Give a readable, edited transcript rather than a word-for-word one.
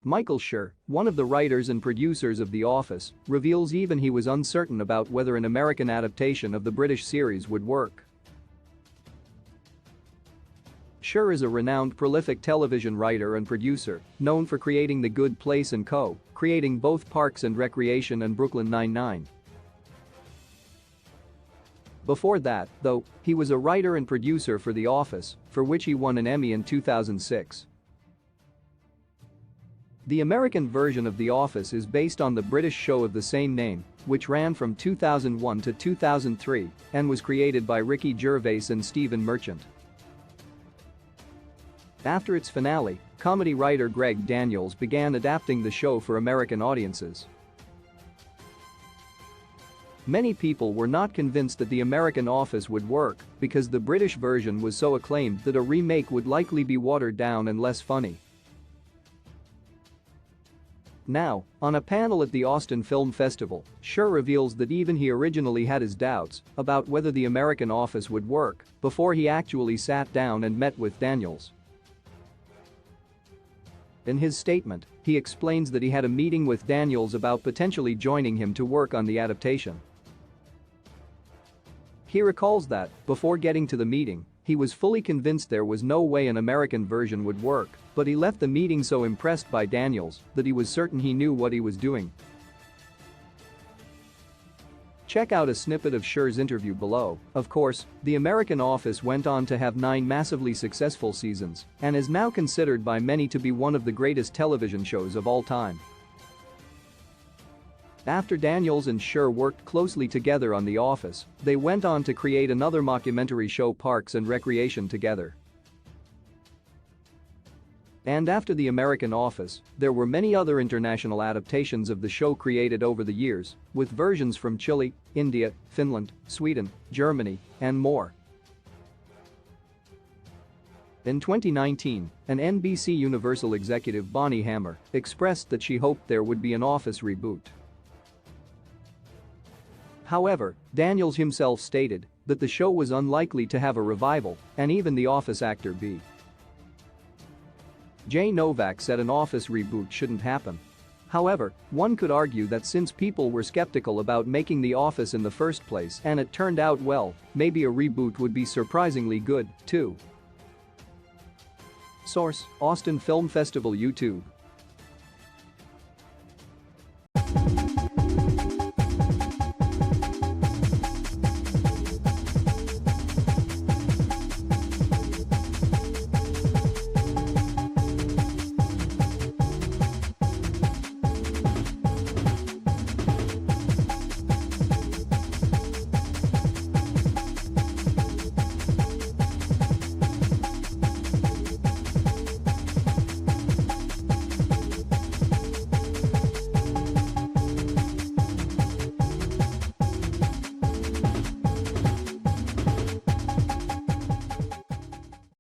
Michael Schur, one of the writers and producers of The Office, reveals even he was uncertain about whether an American adaptation of the British series would work. Schur is a renowned prolific television writer and producer, known for creating The Good Place & Co., creating both Parks and Recreation and Brooklyn Nine-Nine. Before that, though, he was a writer and producer for The Office, for which he won an Emmy in 2006. The American version of The Office is based on the British show of the same name, which ran from 2001 to 2003 and was created by Ricky Gervais and Stephen Merchant. After its finale, comedy writer Greg Daniels began adapting the show for American audiences. Many people were not convinced that the American Office would work because the British version was so acclaimed that a remake would likely be watered down and less funny. Now, on a panel at the Austin Film Festival, Schur reveals that even he originally had his doubts about whether the American Office would work before he actually sat down and met with Daniels. In his statement, he explains that he had a meeting with Daniels about potentially joining him to work on the adaptation. He recalls that, before getting to the meeting, he was fully convinced there was no way an American version would work, but he left the meeting so impressed by Daniels that he was certain he knew what he was doing. Check out a snippet of Schur's interview below. Of course, The American Office went on to have 9 massively successful seasons and is now considered by many to be one of the greatest television shows of all time. After Daniels and Schur worked closely together on The Office, they went on to create another mockumentary show, Parks and Recreation, together. And after The American Office, there were many other international adaptations of the show created over the years, with versions from Chile, India, Finland, Sweden, Germany, and more. In 2019, an NBC Universal executive, Bonnie Hammer, expressed that she hoped there would be an Office reboot. However, Daniels himself stated that the show was unlikely to have a revival, and even The Office actor B. Jay Novak said an Office reboot shouldn't happen. However, one could argue that since people were skeptical about making The Office in the first place and it turned out well, maybe a reboot would be surprisingly good, too. Source: Austin Film Festival YouTube.